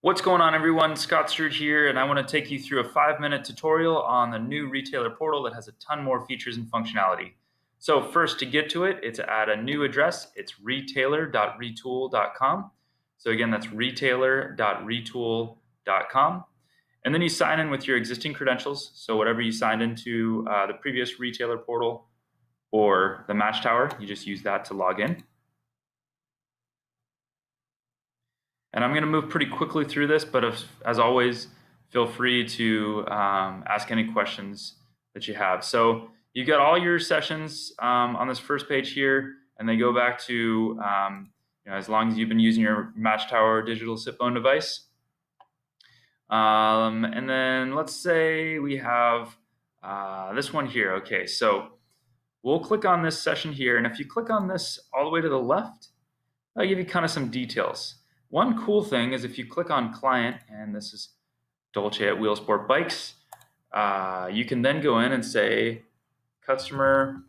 What's going on, everyone? Scott Stewart here, and I want to take you through a 5-minute tutorial on the new retailer portal that has a ton more features and functionality. So first, to get to it, it's add a new address. It's retailer.retool.com. So again, that's retailer.retool.com. And then you sign in with your existing credentials. So whatever you signed into the previous retailer portal or the Match Tower, you just use that to log in. And I'm going to move pretty quickly through this, but as always, feel free to ask any questions that you have. So you've got all your sessions on this first page here, and they go back to as long as you've been using your Match Tower digital sit bone device. And then let's say we have this one here. Okay, so we'll click on this session here, and if you click on this all the way to the left, I'll give you kind of some details. One cool thing is if you click on client, and this is Dolce at Wheel Sport Bikes, you can then go in and say, customer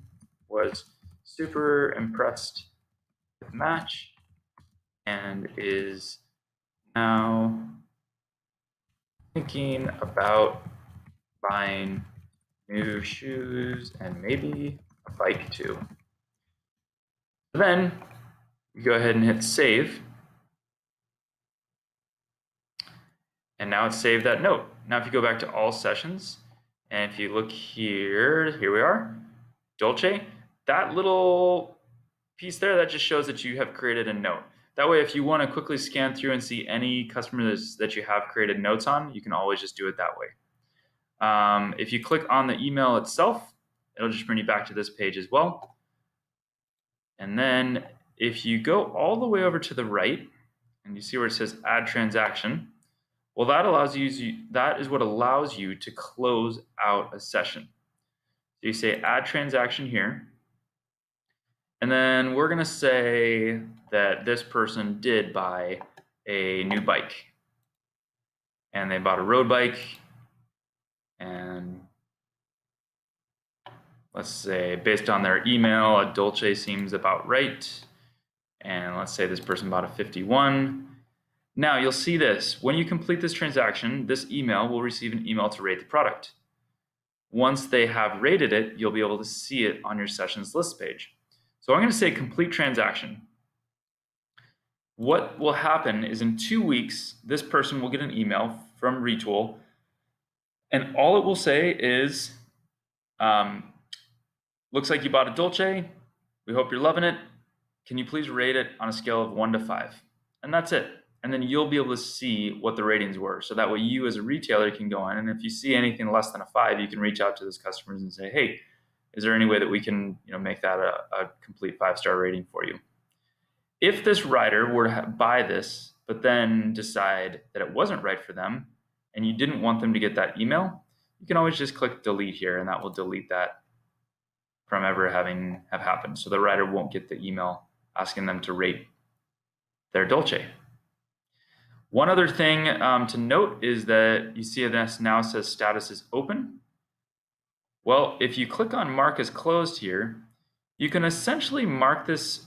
was super impressed with Match and is now thinking about buying new shoes and maybe a bike too. Then you go ahead and hit save. And now it's saved that note. Now if you go back to all sessions, and if you look here we are, Dolce, that little piece there, that just shows that you have created a note. That way, if you want to quickly scan through and see any customers that you have created notes on, you can always just do it that way. If you click on the email itself, it'll just bring you back to this page as well. And then if you go all the way over to the right, and you see where it says add transaction, well, that is what allows you to close out a session. So you say add transaction here, and then we're going to say that this person did buy a new bike, and they bought a road bike, and let's say based on their email, a Dolce seems about right, and let's say this person bought a 51. Now you'll see this. When you complete this transaction, this email will receive an email to rate the product. Once they have rated it, you'll be able to see it on your sessions list page. So I'm going to say complete transaction. What will happen is in 2 weeks, this person will get an email from Retul, and all it will say is, looks like you bought a Dolce. We hope you're loving it. Can you please rate it on a scale of 1 to 5? And that's it. And then you'll be able to see what the ratings were. So that way you as a retailer can go in, and if you see anything less than a 5, you can reach out to those customers and say, hey, is there any way that we can make that a complete 5-star rating for you? If this rider were to buy this, but then decide that it wasn't right for them, and you didn't want them to get that email, you can always just click delete here, and that will delete that from ever having happened. So the rider won't get the email asking them to rate their Dolce. One other thing to note is that you see this now says status is open. Well, if you click on mark as closed here, you can essentially mark this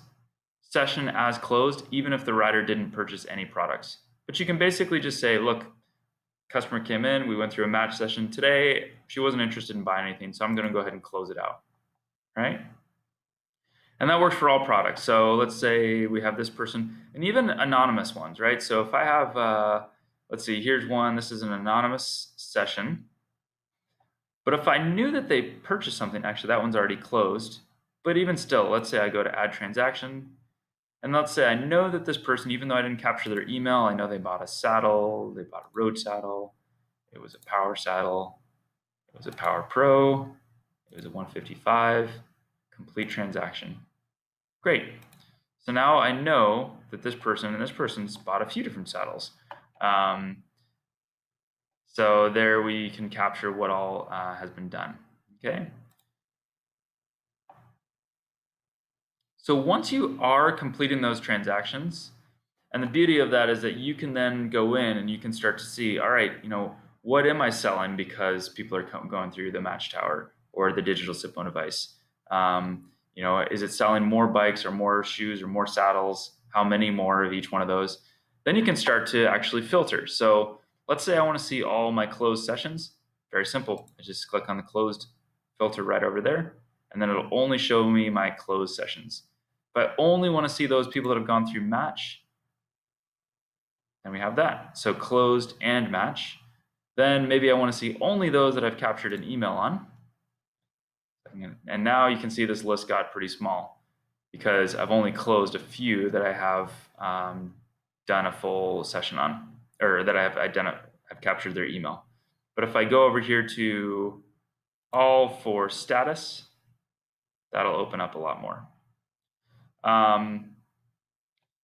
session as closed even if the rider didn't purchase any products. But you can basically just say, look, customer came in, we went through a match session today, she wasn't interested in buying anything, so I'm going to go ahead and close it out, right? And that works for all products. So let's say we have this person, and even anonymous ones, right? So if I have, let's see, here's one, this is an anonymous session. But if I knew that they purchased something, actually that one's already closed. But even still, let's say I go to add transaction, and let's say I know that this person, even though I didn't capture their email, I know they bought a saddle, they bought a road saddle, it was a power saddle, it was a Power Pro, it was a 155, complete transaction. Great. So now I know that this person and this person's bought a few different saddles. So there we can capture what all has been done. Okay. So once you are completing those transactions, and the beauty of that is that you can then go in and you can start to see, all right, what am I selling because people are going through the Match Tower or the digital sit bone device? Is it selling more bikes or more shoes or more saddles? How many more of each one of those? Then you can start to actually filter. So let's say I want to see all my closed sessions. Very simple. I just click on the closed filter right over there, and then it'll only show me my closed sessions. If I only want to see those people that have gone through match, then we have that. So closed and match. Then maybe I want to see only those that I've captured an email on. And now you can see this list got pretty small because I've only closed a few that I have done a full session on, or that I've captured their email. But if I go over here to all for status, that'll open up a lot more.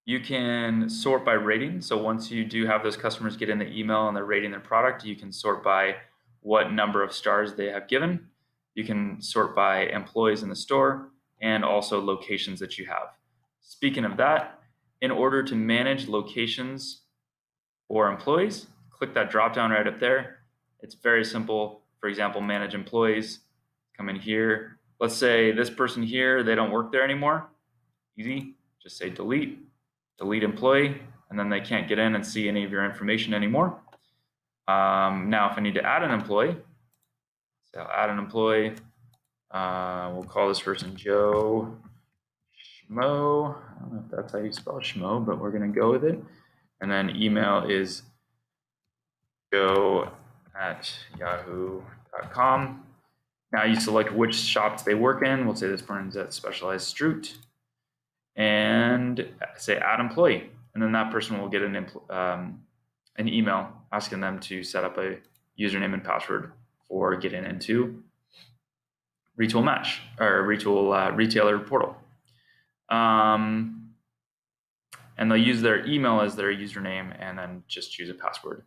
You can sort by rating. So once you do have those customers get in the email and they're rating their product, you can sort by what number of stars they have given. You can sort by employees in the store and also locations that you have. Speaking of that, in order to manage locations or employees, click that drop down right up there. It's very simple. For example, manage employees, come in here. Let's say this person here, they don't work there anymore. Easy, just say delete employee, and then they can't get in and see any of your information anymore. Now, if I need to add an employee, so I'll add an employee. We'll call this person Joe Schmo. I don't know if that's how you spell Schmo, but we're going to go with it. And then email is joe@yahoo.com. Now you select which shops they work in. We'll say this person's at Specialized Stroot. And say add employee, and then that person will get an email asking them to set up a username and password for getting into Retul Match or Retul retailer portal. And they'll use their email as their username and then just choose a password.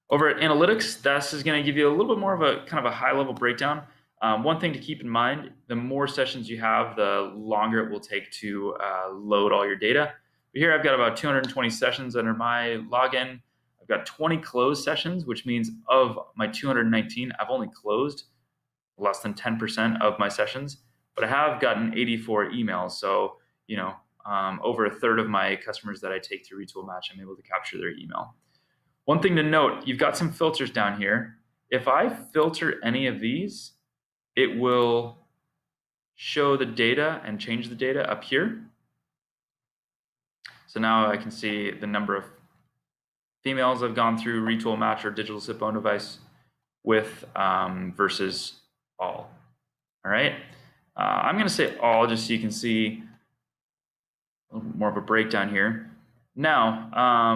Over at analytics, this is going to give you a little bit more of a kind of a high level breakdown. One thing to keep in mind, the more sessions you have, the longer it will take to load all your data. But here I've got about 220 sessions under my login. I've got 20 closed sessions, which means of my 219, I've only closed less than 10% of my sessions, but I have gotten 84 emails. So, over a third of my customers that I take through Retul Match, I'm able to capture their email. One thing to note, you've got some filters down here. If I filter any of these, it will show the data and change the data up here. So now I can see the number of females I've gone through Retul Match or digital SIP own device with versus all. All right. I'm going to say all just so you can see a little more of a breakdown here. Now,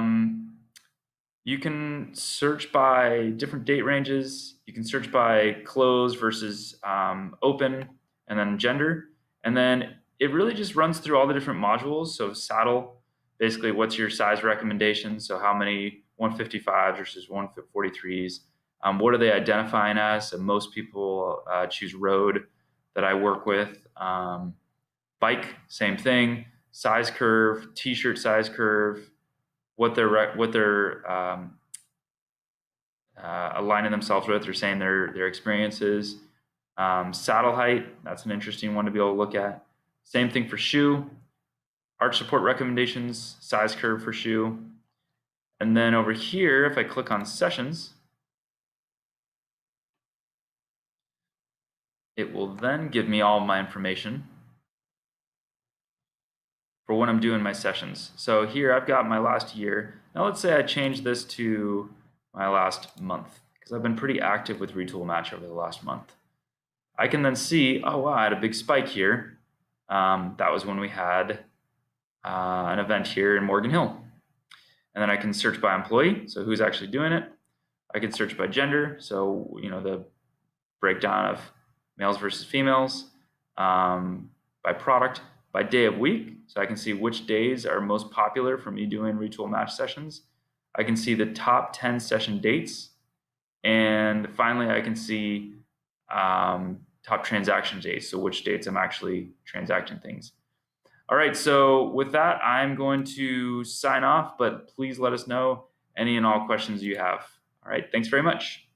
you can search by different date ranges. You can search by closed versus open, and then gender. And then it really just runs through all the different modules. So saddle, basically what's your size recommendation? So how many 155s versus 143s? What are they identifying as? So most people choose road that I work with. Bike, same thing. Size curve, t-shirt size curve, what they're aligning themselves with or saying their experiences. Saddle height, that's an interesting one to be able to look at. Same thing for shoe. Arch support recommendations, size curve for shoe. And then over here, if I click on sessions, it will then give me all my information for when I'm doing my sessions. So here I've got my last year. Now let's say I change this to my last month, because I've been pretty active with Retul Match over the last month. I can then see, oh wow, I had a big spike here. That was when we had an event here in Morgan Hill. And then I can search by employee, so who's actually doing it. I can search by gender, so the breakdown of males versus females, by product, by day of week, so I can see which days are most popular for me doing Retul Match sessions. I can see the top 10 session dates, and finally I can see top transaction dates, so which dates I'm actually transacting things. All right, so with that, I'm going to sign off, but please let us know any and all questions you have. All right, thanks very much.